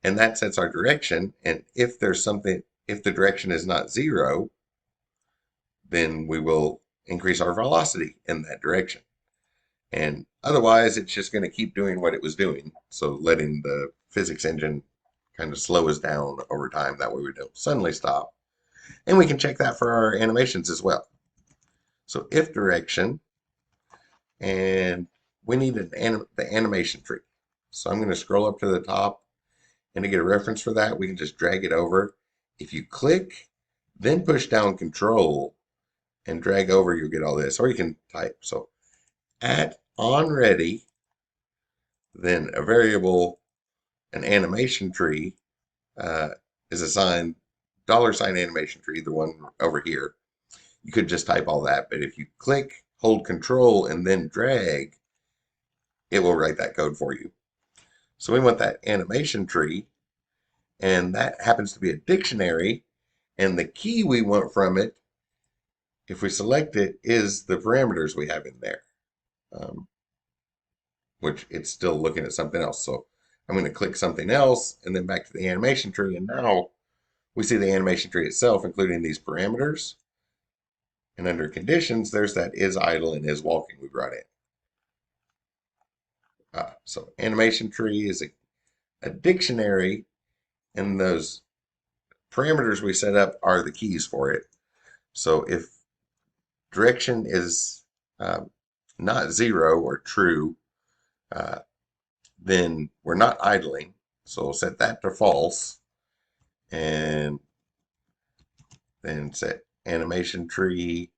And that sets our direction. And if the direction is not 0, then we will increase our velocity in that direction. And otherwise, it's just going to keep doing what it was doing. So letting the physics engine kind of slow us down over time. That way we don't suddenly stop. And we can check that for our animations as well. So if direction, and we need the animation tree. So I'm going to scroll up to the top, and to get a reference for that, we can just drag it over. If you click, then push down Control and drag over, you'll get all this. Or you can type. So at onReady, then a variable, an animation tree, is assigned $ animation tree, the one over here. You could just type all that, but if you click, hold Control, and then drag, it will write that code for you. So we want that animation tree, and that happens to be a dictionary, and the key we want from it, if we select it, is the parameters we have in there, which it's still looking at something else. So I'm going to click something else, and then back to the animation tree, and now we see the animation tree itself, including these parameters. And under conditions, there's that is idle and is walking we brought in. So animation tree is a dictionary, and those parameters we set up are the keys for it. So if direction is not 0 or true, then we're not idling. So we'll set that to false, and then set animation tree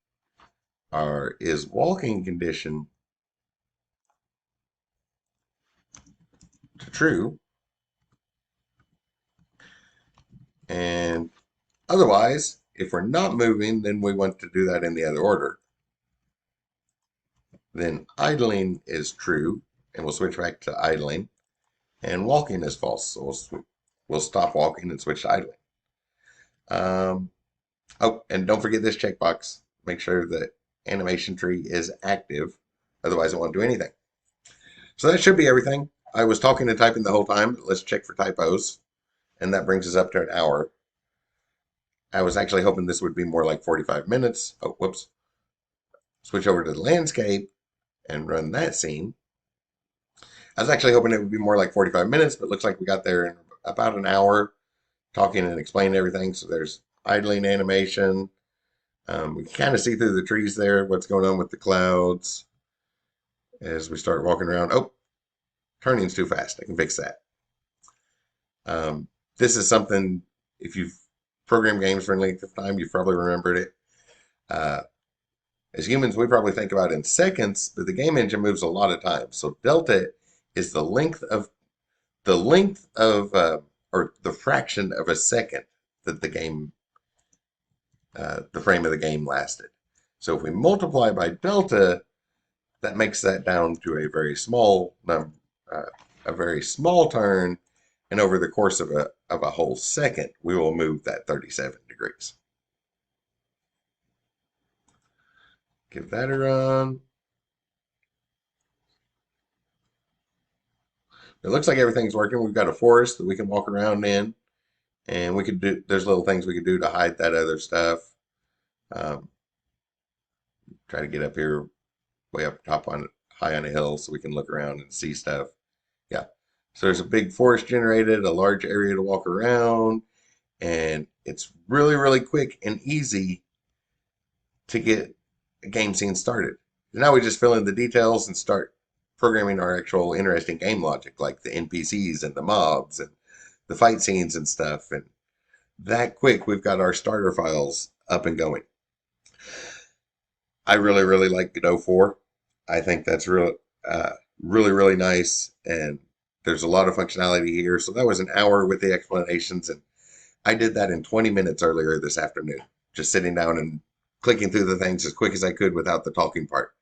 is walking condition to true. And otherwise, if we're not moving, then we want to do that in the other order. Then idling is true, and we'll switch back to idling. And walking is false, so we'll stop walking and switch to idling. Oh, and don't forget this checkbox. Make sure that animation tree is active, otherwise it won't do anything. So that should be everything. I was talking and typing the whole time. Let's check for typos, and that brings us up to an hour. I was actually hoping this would be more like 45 minutes. Oh, whoops. Switch over to the landscape and run that scene. I was actually hoping it would be more like 45 minutes, but it looks like we got there in about an hour talking and explaining everything. So there's idling animation. We can kind of see through the trees there what's going on with the clouds as we start walking around. Oh, turning's too fast. I can fix that. This is something, if you've programmed games for any length of time, you've probably remembered it. As humans, we probably think about it in seconds, but the game engine moves a lot of time. So delta is the length of or the fraction of a second that the game the frame of the game lasted. So if we multiply by delta, that makes that down to a very small turn, and over the course of a whole second, we will move that 37 degrees. Give that a run. It looks like everything's working. We've got a forest that we can walk around in, and we could do. There's little things we could do to hide that other stuff. Um, Try to get up here, way up top on high on a hill, so we can look around and see stuff. Yeah. So there's a big forest generated, a large area to walk around, and it's really, really quick and easy to get a game scene started. Now we just fill in the details and start programming our actual interesting game logic, like the NPCs and the mobs and the fight scenes and stuff. And that quick, we've got our starter files up and going. I really, really like Godot 4. I think that's really, really nice. And there's a lot of functionality here. So that was an hour with the explanations. And I did that in 20 minutes earlier this afternoon, just sitting down and clicking through the things as quick as I could without the talking part.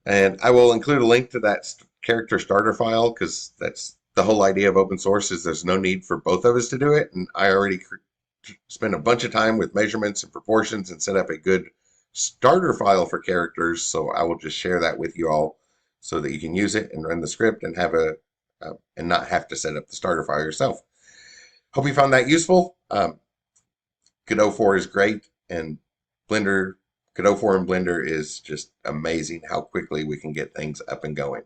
And I will include a link to that character starter file because that's the whole idea of open source is there's no need for both of us to do it. And I already spent a bunch of time with measurements and proportions and set up a good starter file for characters. So I will just share that with you all so that you can use it and run the script and and not have to set up the starter file yourself. Hope you found that useful. Godot 4 is great, and Godot 4 in Blender is just amazing how quickly we can get things up and going.